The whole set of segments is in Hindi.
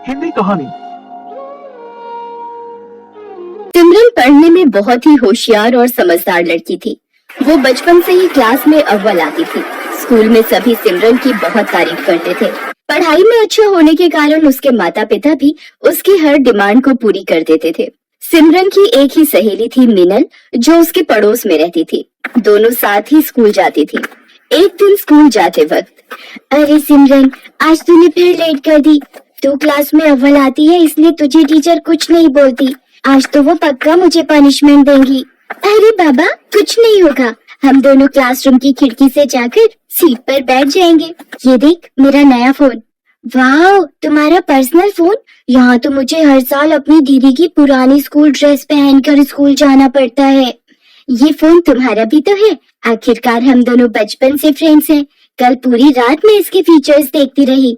हिंदी कहानी। सिमरन पढ़ने में बहुत ही होशियार और समझदार लड़की थी। वो बचपन से ही क्लास में अव्वल आती थी। स्कूल में सभी सिमरन की बहुत तारीफ करते थे। पढ़ाई में अच्छा होने के कारण उसके माता पिता भी उसकी हर डिमांड को पूरी कर देते थे। सिमरन की एक ही सहेली थी मीनल, जो उसके पड़ोस में रहती थी। दोनों साथ ही स्कूल जाती थी। एक दिन स्कूल जाते वक्त, अरे सिमरन, आज तूने फिर लेट कर दी। तू क्लास में अव्वल आती है, इसलिए तुझे टीचर कुछ नहीं बोलती। आज तो वो पक्का मुझे पनिशमेंट देंगी। अरे बाबा, कुछ नहीं होगा। हम दोनों क्लासरूम की खिड़की से जाकर सीट पर बैठ जाएंगे। ये देख, मेरा नया फोन। वाह, तुम्हारा पर्सनल फोन। यहाँ तो मुझे हर साल अपनी दीदी की पुरानी स्कूल ड्रेस पहनकर स्कूल जाना पड़ता है। ये फोन तुम्हारा भी तो है। आखिरकार हम दोनों बचपन से फ्रेंड्स हैं। कल पूरी रात मैं इसके फीचर्स देखती रही।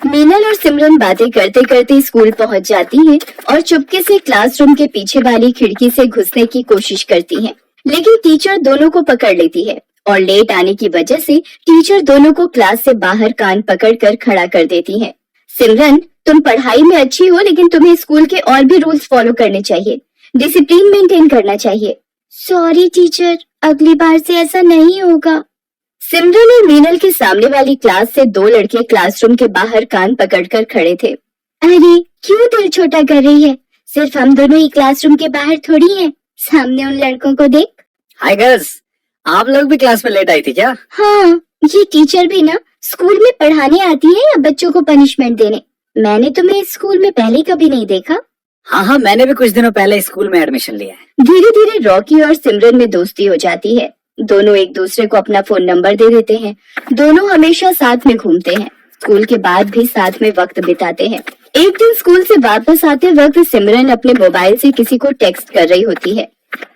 मीनल और सिमरन बातें करते करते स्कूल पहुंच जाती हैं और चुपके से क्लासरूम के पीछे वाली खिड़की से घुसने की कोशिश करती हैं। लेकिन टीचर दोनों को पकड़ लेती है और लेट आने की वजह से टीचर दोनों को क्लास से बाहर कान पकड़कर खड़ा कर देती है। सिमरन, तुम पढ़ाई में अच्छी हो, लेकिन तुम्हें स्कूल के और भी रूल्स फॉलो करने चाहिए। डिसिप्लिन मेंटेन करना चाहिए। सॉरी टीचर, अगली बार से ऐसा नहीं होगा। सिमरन और मीनल के सामने वाली क्लास से दो लड़के क्लासरूम के बाहर कान पकड़कर खड़े थे। अरे क्यों दिल छोटा कर रही है? सिर्फ हम दोनों ही क्लासरूम के बाहर थोड़ी हैं। सामने उन लड़कों को देख। हाय गर्ल्स, आप लोग भी क्लास में लेट आई थी क्या? हाँ, ये टीचर भी ना स्कूल में पढ़ाने आती है या बच्चों को पनिशमेंट देने? मैंने तुम्हें स्कूल में पहले कभी नहीं देखा। हाँ, मैंने भी कुछ दिनों पहले स्कूल में एडमिशन लिया है। धीरे धीरे रॉकी और सिमरन में दोस्ती हो जाती है। दोनों एक दूसरे को अपना फोन नंबर दे देते हैं। दोनों हमेशा साथ में घूमते हैं। स्कूल के बाद भी साथ में वक्त बिताते हैं। एक दिन स्कूल से वापस आते वक्त सिमरन अपने मोबाइल से किसी को टेक्स्ट कर रही होती है।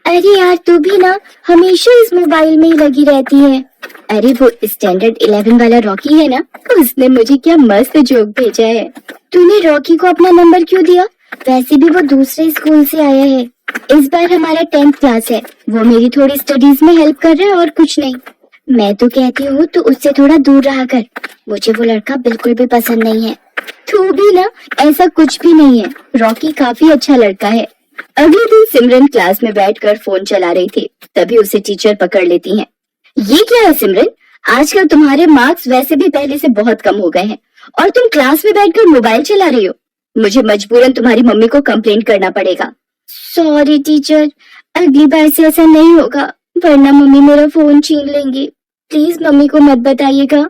अरे यार, तू भी ना हमेशा इस मोबाइल में ही लगी रहती है। अरे वो स्टैंडर्ड 11 वाला रॉकी है ना, उसने मुझे क्या मस्त जोक भेजा है। तूने रॉकी को अपना नंबर क्यों दिया? वैसे भी वो दूसरे स्कूल से आया है। इस बार हमारा 10th क्लास है। वो मेरी थोड़ी स्टडीज में हेल्प कर रहा है और कुछ नहीं। मैं तो कहती हूँ तू उससे थोड़ा दूर रहा कर। मुझे वो लड़का बिल्कुल भी पसंद नहीं है। तू भी ना, ऐसा कुछ भी नहीं है। रॉकी काफी अच्छा लड़का है। अगले दिन सिमरन क्लास में बैठकर फोन चला रही थी, तभी उसे टीचर पकड़ लेती है। ये क्या है सिमरन? आजकल तुम्हारे मार्क्स वैसे भी पहले से बहुत कम हो गए हैं और तुम क्लास में बैठकर मोबाइल चला रही हो। मुझे मजबूरन तुम्हारी मम्मी को कंप्लेंट करना पड़ेगा। सॉरी टीचर, अगली बार से ऐसा नहीं होगा, वरना मम्मी मेरा फोन छीन लेंगी। प्लीज मम्मी को मत बताइएगा।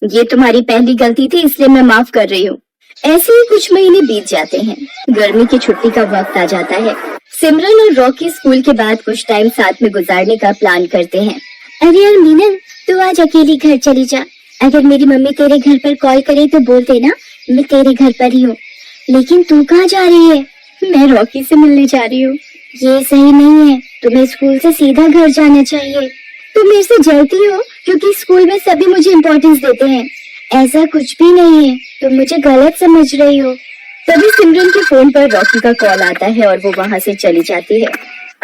ये तुम्हारी पहली गलती थी, इसलिए मैं माफ कर रही हूँ। ऐसे ही कुछ महीने बीत जाते हैं। गर्मी की छुट्टी का वक्त आ जाता है। सिमरन और रॉकी स्कूल के बाद कुछ टाइम साथ में गुजारने का प्लान करते हैं। अरे यार मीनल, तू आज अकेली घर चली जा। अगर मेरी मम्मी तेरे घर पर कॉल करे तो बोल देना मैं तेरे घर पर ही हूँ। लेकिन तू कहाँ जा रही है? मैं रॉकी से मिलने जा रही हूँ। ये सही नहीं है, तुम्हें स्कूल से सीधा घर जाना चाहिए। तुम मेरे से जलती हो क्योंकि स्कूल में सभी मुझे इम्पोर्टेंस देते हैं। ऐसा कुछ भी नहीं है, तुम मुझे गलत समझ रही हो। तभी सिमरन के फोन पर रॉकी का कॉल आता है और वो वहाँ से चली जाती है।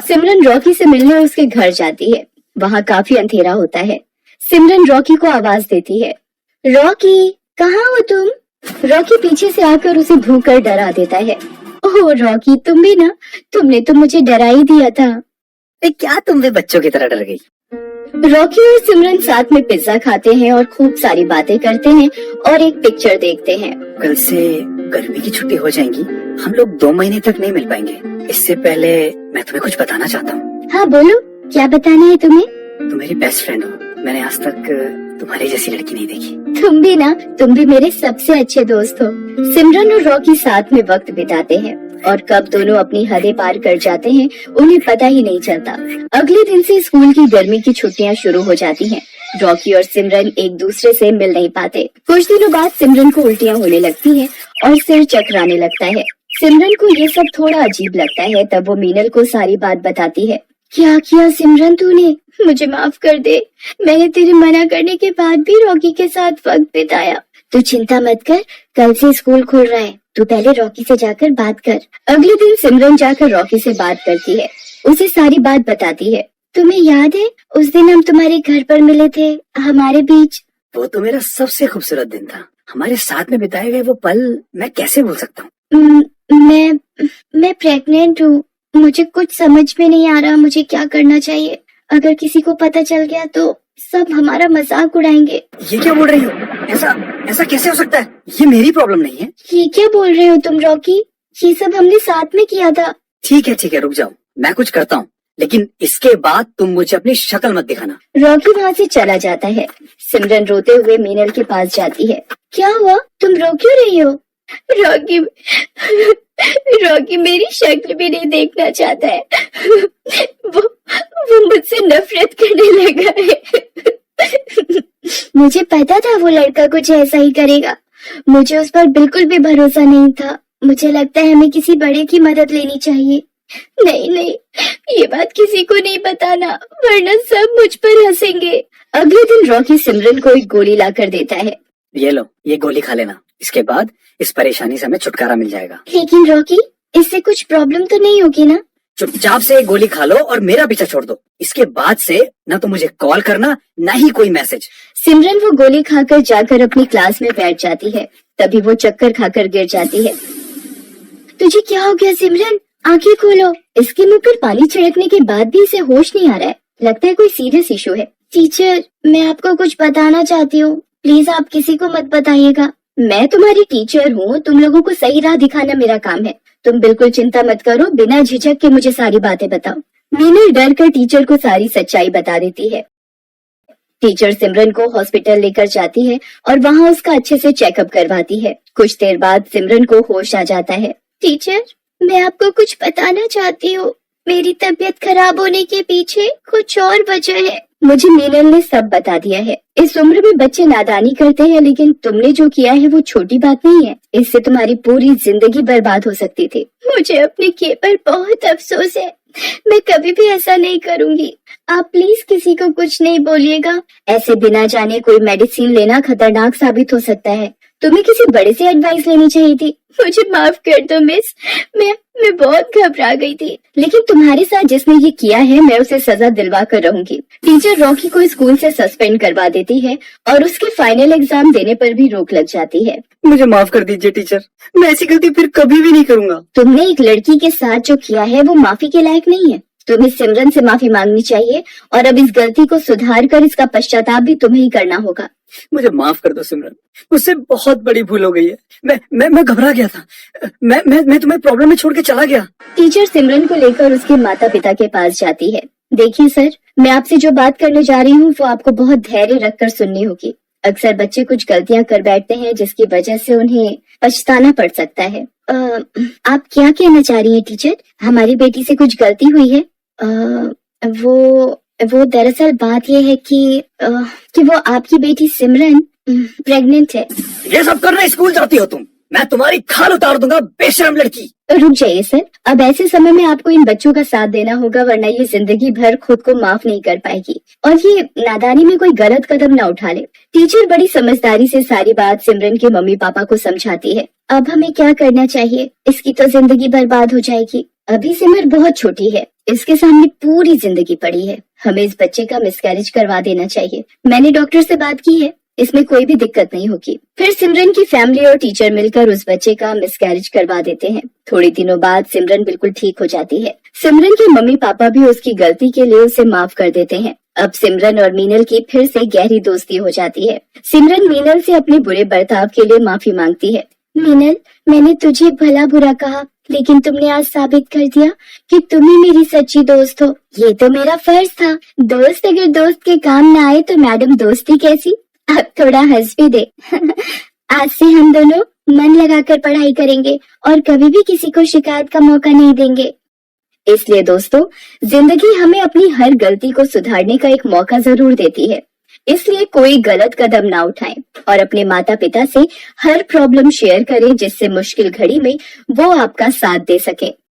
सिमरन रॉकी से मिलने उसके घर जाती है। वहाँ काफी अंधेरा होता है। सिमरन रॉकी को आवाज देती है, रॉकी कहाँ हो तुम? रॉकी पीछे से आकर उसे भूकर डरा देता है। ओह रॉकी, तुम भी ना, तुमने तो मुझे डरा ही दिया था। क्या तुम भी बच्चों की तरह डर गई? रॉकी और सिमरन साथ में पिज्जा खाते हैं और खूब सारी बातें करते हैं और एक पिक्चर देखते हैं। कल से गर्मी की छुट्टी हो जाएगी। हम लोग 2 महीने तक नहीं मिल पाएंगे। इससे पहले मैं तुम्हें कुछ बताना चाहता हूँ। हाँ बोलो, क्या बताना है तुम्हें? तुम मेरी बेस्ट फ्रेंड हो। मैंने आज तक तुम्हारी जैसी लड़की नहीं देखी। तुम भी मेरे सबसे अच्छे दोस्त हो। सिमरन और रॉकी साथ में वक्त बिताते हैं और कब दोनों अपनी हदें पार कर जाते हैं उन्हें पता ही नहीं चलता। अगले दिन से स्कूल की गर्मी की छुट्टियां शुरू हो जाती हैं। रॉकी और सिमरन एक दूसरे से मिल नहीं पाते। कुछ दिनों बाद सिमरन को उल्टियां होने लगती हैं और सिर चकराने लगता है। सिमरन को ये सब थोड़ा अजीब लगता है। तब वो मीनल को सारी बात बताती है। क्या किया सिमरन तूने? मुझे माफ कर दे। मैंने तेरे मना करने के बाद भी रॉकी के साथ वक्त बिताया। तू चिंता मत कर, कल से स्कूल खुल रहा है। तू पहले रॉकी से जाकर बात कर। अगले दिन सिमरन जाकर रॉकी से बात करती है, उसे सारी बात बताती है। तुम्हें याद है उस दिन हम तुम्हारे घर पर मिले थे, हमारे बीच? वो तो मेरा सबसे खूबसूरत दिन था। हमारे साथ में बिताए गए वो पल मैं कैसे भूल सकता हूँ? मैं प्रेग्नेंट हूँ। मुझे कुछ समझ में नहीं आ रहा मुझे क्या करना चाहिए। अगर किसी को पता चल गया तो सब हमारा मजाक उड़ाएंगे। ये क्या बोल रही हो? ऐसा ऐसा कैसे हो सकता है? ये मेरी प्रॉब्लम नहीं है। ये क्या बोल रहे हो तुम रॉकी? ये सब हमने साथ में किया था। ठीक है रुक जाओ, मैं कुछ करता हूँ, लेकिन इसके बाद तुम मुझे अपनी शक्ल मत दिखाना। रॉकी वहाँ से चला जाता है। सिमरन रोते हुए मीनल के पास जाती है। क्या हुआ? तुम रो क्यों रही हो? रॉकी रॉकी मेरी शक्ल भी नहीं देखना चाहता है। वो मुझसे नफरत करने लगा है। मुझे पता था वो लड़का कुछ ऐसा ही करेगा। मुझे उस पर बिल्कुल भी भरोसा नहीं था। मुझे लगता है हमें किसी बड़े की मदद लेनी चाहिए। नहीं, ये बात किसी को नहीं बताना, वरना सब मुझ पर हंसेंगे। अगले दिन रॉकी सिमरन को एक गोली लाकर देता है। ये लो, ये गोली खा लेना, इसके बाद इस परेशानी से हमें छुटकारा मिल जाएगा। लेकिन रॉकी, इससे कुछ प्रॉब्लम तो नहीं होगी ना? चुपचाप से एक गोली खा लो और मेरा पीछा छोड़ दो। इसके बाद से ना तो मुझे कॉल करना, ना ही कोई मैसेज। सिमरन वो गोली खाकर जाकर अपनी क्लास में बैठ जाती है। तभी वो चक्कर खाकर गिर जाती है। तुझे क्या हो गया सिमरन? आंखें खोलो। इसके मुंह पर पानी छिड़कने के बाद भी इसे होश नहीं आ रहा है। लगता है कोई सीरियस इशू है। टीचर, मैं आपको कुछ बताना चाहती हूँ, प्लीज आप किसी को मत बताइएगा। मैं तुम्हारी टीचर हूँ, तुम लोगों को सही राह दिखाना मेरा काम है। तुम बिल्कुल चिंता मत करो, बिना झिझक के मुझे सारी बातें बताओ। मीनल डर कर टीचर को सारी सच्चाई बता देती है। टीचर सिमरन को हॉस्पिटल लेकर जाती है और वहाँ उसका अच्छे से चेकअप करवाती है। कुछ देर बाद सिमरन को होश आ जाता है। टीचर, मैं आपको कुछ बताना चाहती हूँ। मेरी तबीयत खराब होने के पीछे कुछ और वजह है। मुझे मीनल ने सब बता दिया है। इस उम्र में बच्चे नादानी करते हैं, लेकिन तुमने जो किया है वो छोटी बात नहीं है। इससे तुम्हारी पूरी जिंदगी बर्बाद हो सकती थी। मुझे अपने किए पर बहुत अफसोस है। मैं कभी भी ऐसा नहीं करूंगी। आप प्लीज किसी को कुछ नहीं बोलिएगा। ऐसे बिना जाने कोई मेडिसिन लेना खतरनाक साबित हो सकता है। तुम्हें किसी बड़े से एडवाइस लेनी चाहिए थी। मुझे माफ कर दो मिस, मैं बहुत घबरा गई थी। लेकिन तुम्हारे साथ जिसने ये किया है, मैं उसे सजा दिलवा कर रहूंगी। टीचर रॉकी को स्कूल से सस्पेंड करवा देती है और उसके फाइनल एग्जाम देने पर भी रोक लग जाती है। मुझे माफ कर दीजिए टीचर, मैं ऐसी गलती फिर कभी भी नहीं करूंगा। तुमने एक लड़की के साथ जो किया है वो माफी के लायक नहीं है। तुम्हें सिमरन से माफी मांगनी चाहिए और अब इस गलती को सुधार कर इसका पश्चाताप भी तुम्हें ही करना होगा। मुझे माफ कर दो सिमरन, मुझसे बहुत बड़ी भूल हो गई है। मैं घबरा गया था। मैं तुम्हें प्रॉब्लम में छोड़ के चला गया। टीचर सिमरन को लेकर उसके माता पिता के पास जाती है। देखिए सर, मैं आपसे जो बात करने जा रही हूँ वो आपको बहुत धैर्य रखकर सुननी होगी। अक्सर बच्चे कुछ गलतियाँ कर बैठते हैं जिसकी वजह से उन्हें पछताना पड़ सकता है। आप क्या कहना चाह रही हैं टीचर? हमारी बेटी से कुछ गलती हुई है? वो दरअसल बात यह है कि वो आपकी बेटी सिमरन प्रेग्नेंट है। ये सब करने स्कूल जाती हो तुम? मैं तुम्हारी खाल उतार दूंगा, बेशर्म लड़की। रुक जाइए सर, अब ऐसे समय में आपको इन बच्चों का साथ देना होगा, वरना ये जिंदगी भर खुद को माफ नहीं कर पाएगी और ये नादानी में कोई गलत कदम ना उठा ले। टीचर बड़ी समझदारी से सारी बात सिमरन के मम्मी पापा को समझाती है। अब हमें क्या करना चाहिए? इसकी तो जिंदगी बर्बाद हो जाएगी। अभी सिमर बहुत छोटी है, इसके सामने पूरी जिंदगी पड़ी है। हमें इस बच्चे का मिसकैरेज करवा देना चाहिए। मैंने डॉक्टर से बात की है, इसमें कोई भी दिक्कत नहीं होगी। फिर सिमरन की फैमिली और टीचर मिलकर उस बच्चे का मिसकैरेज करवा देते हैं। थोड़े दिनों बाद सिमरन बिल्कुल ठीक हो जाती है। सिमरन के मम्मी पापा भी उसकी गलती के लिए उसे माफ कर देते हैं। अब सिमरन और मीनल की फिर से गहरी दोस्ती हो जाती है। सिमरन मीनल से अपने बुरे बर्ताव के लिए माफी मांगती है। मीनल, मैंने तुझे भला बुरा कहा, लेकिन तुमने आज साबित कर दिया कि तुम ही मेरी सच्ची दोस्त हो। ये तो मेरा फर्ज था। दोस्त अगर दोस्त के काम न आए तो मैडम दोस्ती कैसी? अब थोड़ा हंस भी दे। आज से हम दोनों मन लगाकर पढ़ाई करेंगे और कभी भी किसी को शिकायत का मौका नहीं देंगे। इसलिए दोस्तों, जिंदगी हमें अपनी हर गलती को सुधारने का एक मौका जरूर देती है। इसलिए कोई गलत कदम ना उठाएं और अपने माता पिता से हर प्रॉब्लम शेयर करें, जिससे मुश्किल घड़ी में वो आपका साथ दे सके।